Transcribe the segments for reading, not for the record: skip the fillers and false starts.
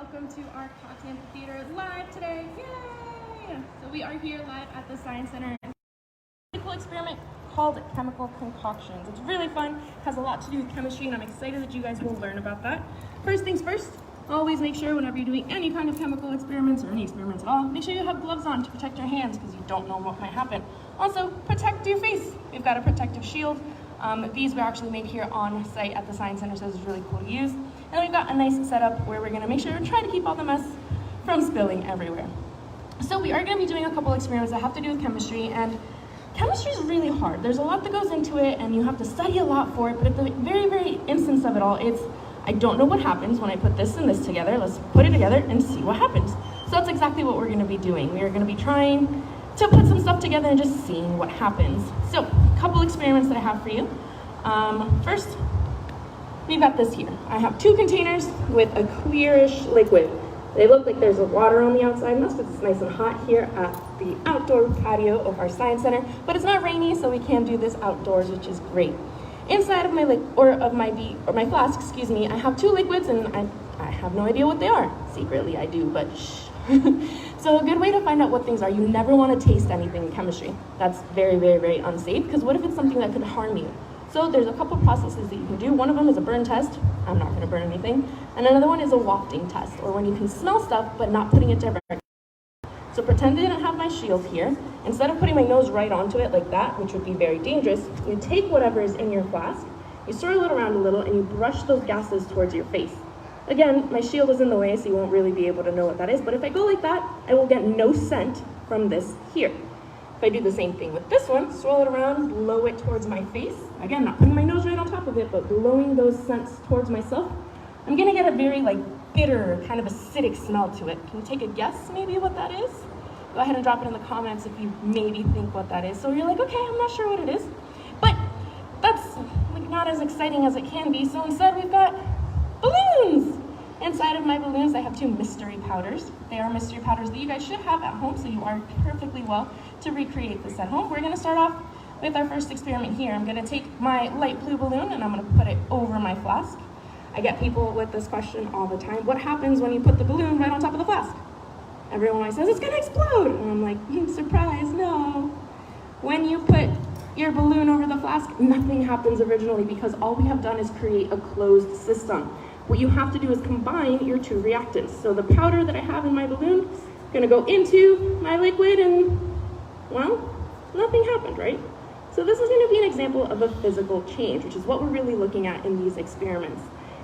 welcome to our Amphitheater live today. Yay! So we are here live at the Science Center. It's a cool experiment called chemical concoctions. It's really fun, has a lot to do with chemistry, and I'm excited that you guys will learn about that. First things first, always make sure whenever you're doing any kind of chemical experiments or any experiments at all, make sure you have gloves on to protect your hands because you don't know what might happen. Also, protect your face. We've got a protective shield. These were actually made here on site at the Science Center, so this is really cool to use. And we've got a nice setup where we're gonna make sure we're trying to keep all the mess from spilling everywhere. So we are gonna be doing a couple experiments that have to do with chemistry, and chemistry is really hard. There's a lot that goes into it, and you have to study a lot for it, but at the very, very instance of it all, it's, I don't know what happens when I put this and this together. Let's put it together and see what happens. So that's exactly what we're gonna be doing. We are gonna be trying to put some stuff together and just seeing what happens. So, a couple experiments that I have for you. First, we've got this here. I have two containers with a clearish liquid. They look like there's water on the outside, and that's because it's nice and hot here at the outdoor patio of our Science Center, but it's not rainy, so we can do this outdoors, which is great. Inside of my my flask, excuse me, I have two liquids, and I have no idea what they are. Secretly, I do, but shh. So a good way to find out what things are, you never want to taste anything in chemistry. That's very, very, very unsafe, because what if it's something that could harm you? So there's a couple processes that you can do. One of them is a burn test. I'm not going to burn anything. And another one is a wafting test, or when you can smell stuff but not putting it directly. So pretend I didn't have my shield here. Instead of putting my nose right onto it like that, which would be very dangerous, you take whatever is in your flask, you swirl it around a little, and you brush those gases towards your face. Again, my shield is in the way, so you won't really be able to know what that is, but if I go like that, I will get no scent from this here. If I do the same thing with this one, swirl it around, blow it towards my face, again, not putting my nose right on top of it, but blowing those scents towards myself, I'm gonna get a very bitter, kind of acidic smell to it. Can you take a guess maybe what that is? Go ahead and drop it in the comments if you maybe think what that is. So you're like, okay, I'm not sure what it is, but that's not as exciting as it can be, so instead we've got balloons! Inside of my balloons, I have two mystery powders. They are mystery powders that you guys should have at home, so you are perfectly well to recreate this at home. We're gonna start off with our first experiment here. I'm gonna take my light blue balloon and I'm gonna put it over my flask. I get people with this question all the time. What happens when you put the balloon right on top of the flask? Everyone always says, it's gonna explode. And I'm like, surprise, no. When you put your balloon over the flask, nothing happens originally because all we have done is create a closed system. What you have to do is combine your two reactants. So the powder that I have in my balloon is gonna go into my liquid and, well, nothing happened, right? So this is gonna be an example of a physical change, which is what we're really looking at in these experiments.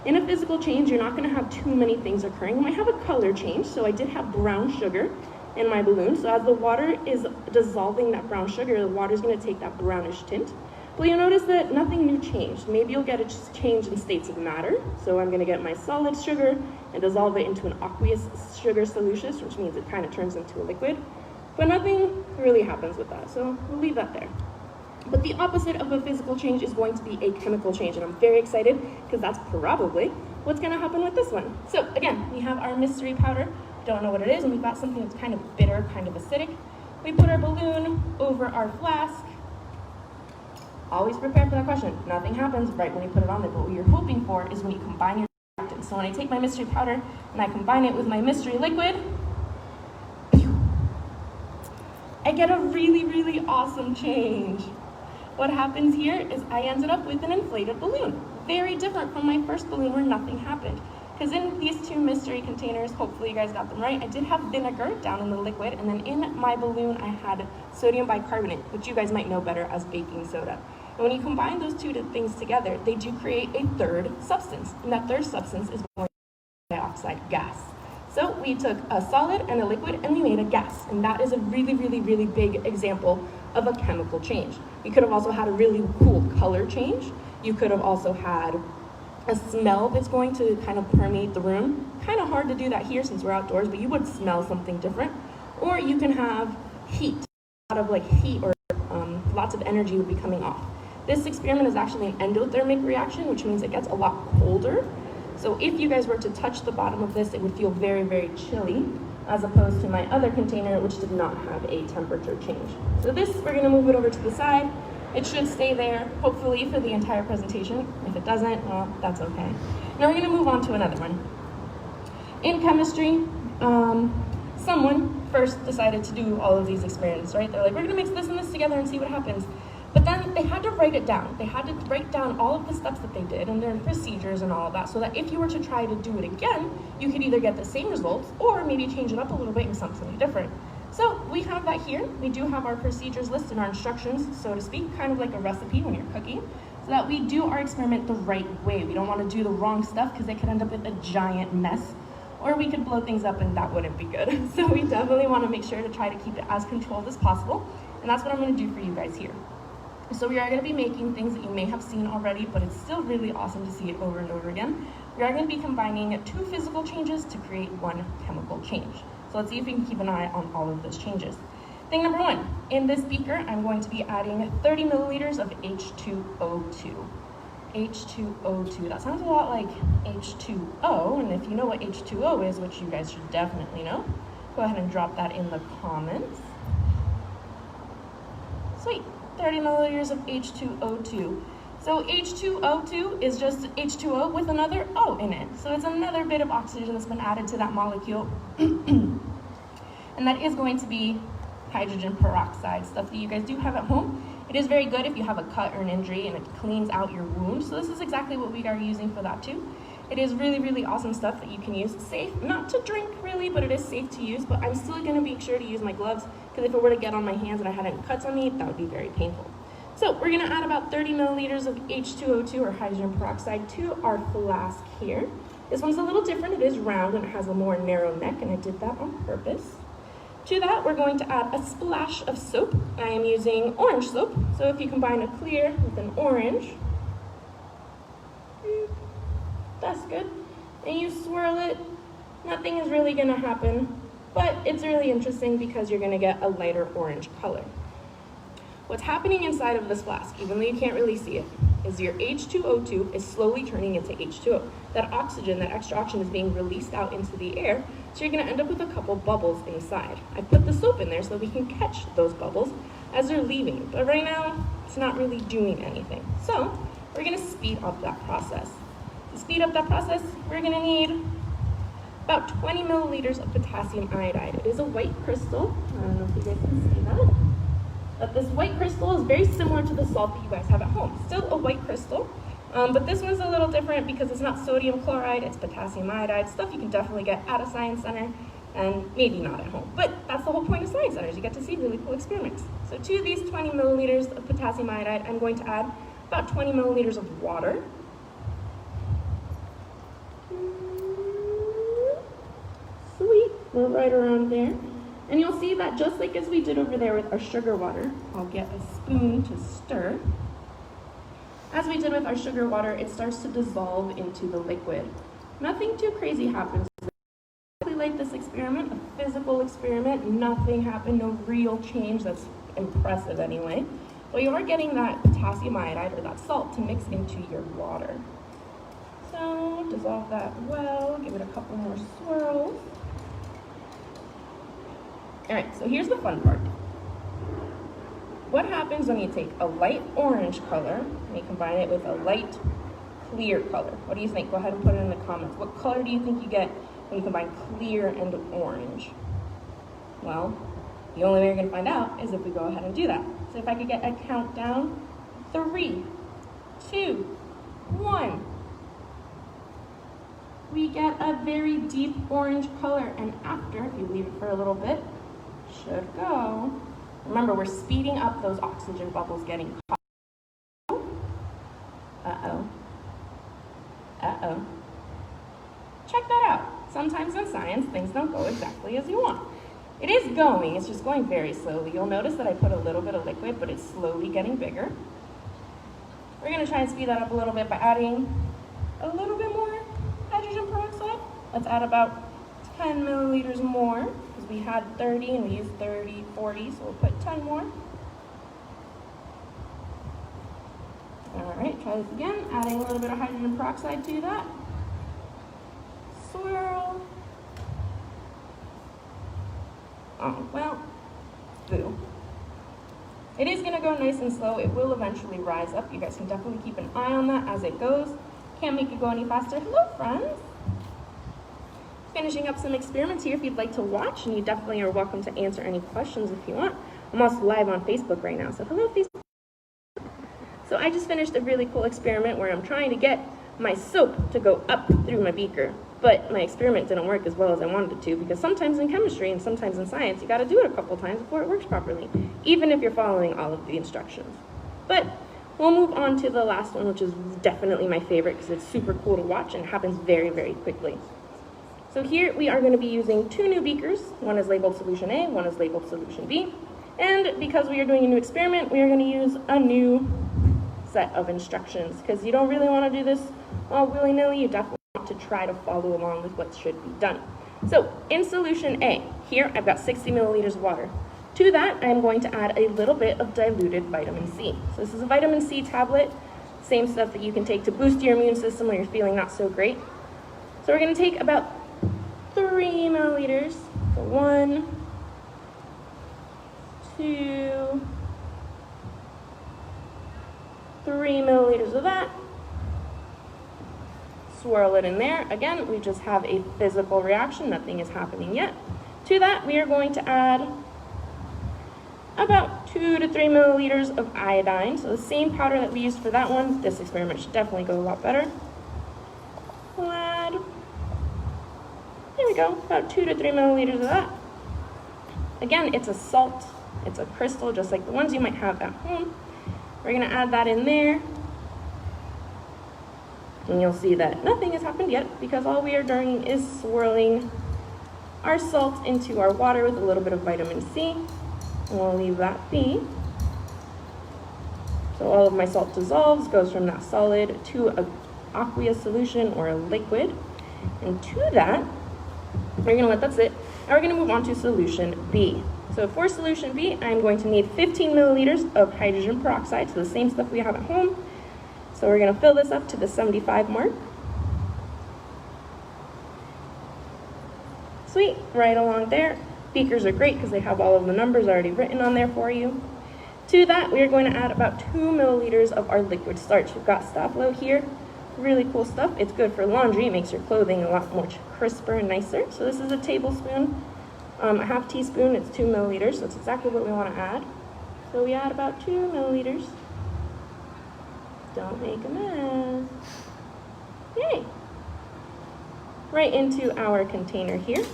In a physical change, you're not gonna have too many things occurring. You might have a color change, so I did have brown sugar in my balloon. So as the water is dissolving that brown sugar, the water is gonna take that brownish tint. Well, you'll notice that nothing new changed. Maybe you'll get a change in states of matter. So I'm gonna get my solid sugar and dissolve it into an aqueous sugar solution, which means it kind of turns into a liquid. But nothing really happens with that, so we'll leave that there. But the opposite of a physical change is going to be a chemical change, and I'm very excited because that's probably what's gonna happen with this one. So again, we have our mystery powder. Don't know what it is, and we've got something that's kind of bitter, kind of acidic. We put our balloon over our flask. Always prepare for that question. Nothing happens right when you put it on there, but what you're hoping for is when you combine your reactants. So when I take my mystery powder and I combine it with my mystery liquid, I get a really, really awesome change. What happens here is I ended up with an inflated balloon. Very different from my first balloon where nothing happened. Because in these two mystery containers, hopefully you guys got them right, I did have vinegar down in the liquid, and then in my balloon I had sodium bicarbonate, which you guys might know better as baking soda. And when you combine those two things together, they do create a third substance, and that third substance is dioxide gas. So we took a solid and a liquid and we made a gas, and that is a really, really, really big example of a chemical change. You could have also had a really cool color change. You could have also had a smell that's going to kind of permeate the room. Kind of hard to do that here since we're outdoors, but you would smell something different. Or you can have heat, a lot of heat or lots of energy would be coming off. This experiment is actually an endothermic reaction, which means it gets a lot colder. So if you guys were to touch the bottom of this, it would feel very, very chilly, as opposed to my other container, which did not have a temperature change. So this, we're gonna move it over to the side. It should stay there, hopefully, for the entire presentation. If it doesn't, well, that's okay. Now we're gonna move on to another one. in chemistry, someone first decided to do all of these experiments, right? They're like, we're gonna mix this and this together and see what happens. But then they had to write it down. They had to write down all of the steps that they did and their procedures and all of that, so that if you were to try to do it again, you could either get the same results or maybe change it up a little bit and something different. So we have that here. We do have our procedures listed, our instructions, so to speak, kind of like a recipe when you're cooking, so that we do our experiment the right way. We don't want to do the wrong stuff because it could end up with a giant mess, or we could blow things up and that wouldn't be good. So we definitely want to make sure to try to keep it as controlled as possible, and that's what I'm going to do for you guys here. So we are going to be making things that you may have seen already, but it's still really awesome to see it over and over again. We are going to be combining 2 physical changes to create 1 chemical change. So let's see if we can keep an eye on all of those changes. Thing number 1, in this beaker, I'm going to be adding 30 milliliters of H2O2. H2O2, that sounds a lot like H2O, and if you know what H2O is, which you guys should definitely know, go ahead and drop that in the comments. Sweet. 30 milliliters of H2O2. So H2O2 is just H2O with another O in it. So it's another bit of oxygen that's been added to that molecule. And that is going to be hydrogen peroxide, stuff that you guys do have at home. It is very good if you have a cut or an injury and it cleans out your wound. So this is exactly what we are using for that too. It is really, really awesome stuff that you can use. Safe, not to drink really, but it is safe to use. But I'm still gonna be sure to use my gloves, because if it were to get on my hands and I had any cuts on me, that would be very painful. So we're gonna add about 30 milliliters of H2O2 or hydrogen peroxide to our flask here. This one's a little different. It is round and it has a more narrow neck, and I did that on purpose. To that, we're going to add a splash of soap. I am using orange soap. So if you combine a clear with an orange, that's good, and you swirl it, nothing is really gonna happen, but it's really interesting because you're gonna get a lighter orange color. What's happening inside of this flask, even though you can't really see it, is your H2O2 is slowly turning into H2O. That oxygen, that extra oxygen, is being released out into the air, so you're gonna end up with a couple bubbles inside. I put the soap in there so we can catch those bubbles as they're leaving, but right now, it's not really doing anything. So, we're gonna speed up that process. To speed up that process, we're going to need about 20 milliliters of potassium iodide. It is a white crystal. I don't know if you guys can see that. But this white crystal is very similar to the salt that you guys have at home. Still a white crystal, but this one's a little different because it's not sodium chloride, it's potassium iodide, stuff you can definitely get at a science center and maybe not at home. But that's the whole point of science centers. You get to see really cool experiments. So to these 20 milliliters of potassium iodide, I'm going to add about 20 milliliters of water. Sweet, we're right around there. And you'll see that just like as we did over there with our sugar water, I'll get a spoon to stir. As we did with our sugar water, it starts to dissolve into the liquid. Nothing too crazy happens. Exactly like this experiment, a physical experiment, nothing happened, no real change that's impressive anyway. But you are getting that potassium iodide or that salt to mix into your water. So dissolve that well, give it a couple more swirls. All right, so here's the fun part. What happens when you take a light orange color and you combine it with a light clear color? What do you think? Go ahead and put it in the comments. What color do you think you get when you combine clear and orange? Well, the only way you're gonna find out is if we go ahead and do that. So if I could get a countdown, 3, 2, 1. We get a very deep orange color, and after, if you leave it for a little bit, should go. Remember, we're speeding up those oxygen bubbles getting caught. Uh-oh. Uh-oh. Check that out. Sometimes in science, things don't go exactly as you want. It is going, it's just going very slowly. You'll notice that I put a little bit of liquid, but it's slowly getting bigger. We're gonna try and speed that up a little bit by adding a little bit more hydrogen peroxide. Let's add about 10 milliliters more, because we had 30 and we used 30, 40, so we'll put 10 more. All right, try this again, adding a little bit of hydrogen peroxide to that. Swirl. Oh, well, boo. It is gonna go nice and slow. It will eventually rise up. You guys can definitely keep an eye on that as it goes. Can't make it go any faster. Hello, friends. finishing up some experiments here if you'd like to watch, and you definitely are welcome to answer any questions if you want. I'm also live on Facebook right now, so hello Facebook. So I just finished a really cool experiment where I'm trying to get my soap to go up through my beaker, but my experiment didn't work as well as I wanted it to, because sometimes in chemistry and sometimes in science you got to do it a couple times before it works properly, even if you're following all of the instructions. But we'll move on to the last one, which is definitely my favorite because it's super cool to watch and happens very, very quickly. So here we are going to be using two new beakers. One is labeled solution A, one is labeled solution B. And because we are doing a new experiment, we are going to use a new set of instructions, because you don't really want to do this all willy-nilly. You definitely want to try to follow along with what should be done. So in solution A, here I've got 60 milliliters of water. To that, I'm going to add a little bit of diluted vitamin C. So this is a vitamin C tablet, same stuff that you can take to boost your immune system when you're feeling not so great. So we're going to take about 3 milliliters. So 1, 2, 3 milliliters of that. Swirl it in there. Again, we just have a physical reaction. Nothing is happening yet. To that, we are going to add about 2 to 3 milliliters of iodine. So the same powder that we used for that one. This experiment should definitely go a lot better. We'll add, there we go, about 2 to 3 milliliters of that. Again, it's a salt. It's a crystal, just like the ones you might have at home. We're going to add that in there. And you'll see that nothing has happened yet, because all we are doing is swirling our salt into our water with a little bit of vitamin C. And we'll leave that be. So all of my salt dissolves, goes from that solid to an aqueous solution or a liquid. And to that, we're going to let that sit. Now we're going to move on to solution B. So for solution B, I'm going to need 15 milliliters of hydrogen peroxide, so the same stuff we have at home. So we're going to fill this up to the 75 mark. Sweet, right along there. Beakers are great because they have all of the numbers already written on there for you. To that, we are going to add about 2 milliliters of our liquid starch. We've got Staplo here. Really cool stuff. It's good for laundry. It makes your clothing a lot more crisper and nicer. So this is a tablespoon. A half teaspoon, it's 2 milliliters, so that's exactly what we want to add. So we add about 2 milliliters. Don't make a mess. Yay! Right into our container here.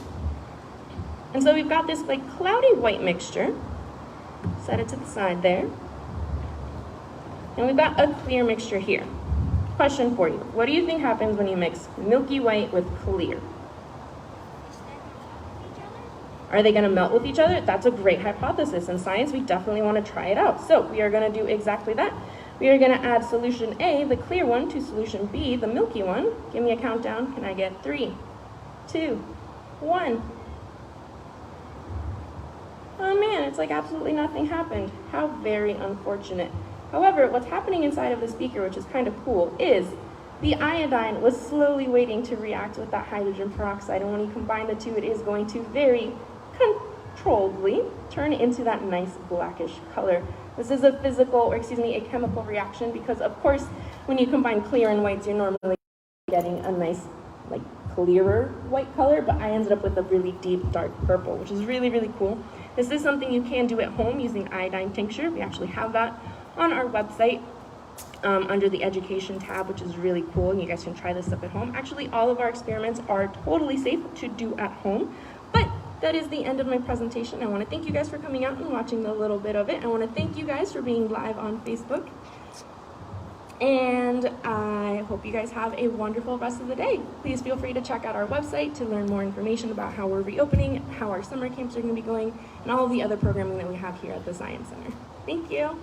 And so we've got this like cloudy white mixture. Set it to the side there. And we've got a clear mixture here. Question for you. What do you think happens when you mix milky white with clear? Are they going to melt with each other? That's a great hypothesis. In science, we definitely want to try it out. So we are going to do exactly that. We are going to add solution A, the clear one, to solution B, the milky one. Give me a countdown. Can I get 3, 2, 1? Oh man, it's like absolutely nothing happened. How very unfortunate. However, what's happening inside of this beaker, which is kind of cool, is the iodine was slowly waiting to react with that hydrogen peroxide. And when you combine the two, it is going to very controlledly turn into that nice blackish color. This is a a chemical reaction, because of course, when you combine clear and whites, you're normally getting a nice, like, clearer white color, but I ended up with a really deep, dark purple, which is really, really cool. This is something you can do at home using iodine tincture. We actually have that on our website under the education tab, which is really cool, and you guys can try this up at home. Actually, all of our experiments are totally safe to do at home, but that is the end of my presentation. I want to thank you guys for coming out and watching a little bit of it. I want to thank you guys for being live on Facebook. And I hope you guys have a wonderful rest of the day. Please feel free to check out our website to learn more information about how we're reopening, how our summer camps are going to be going, and all of the other programming that we have here at the Science Center. Thank you.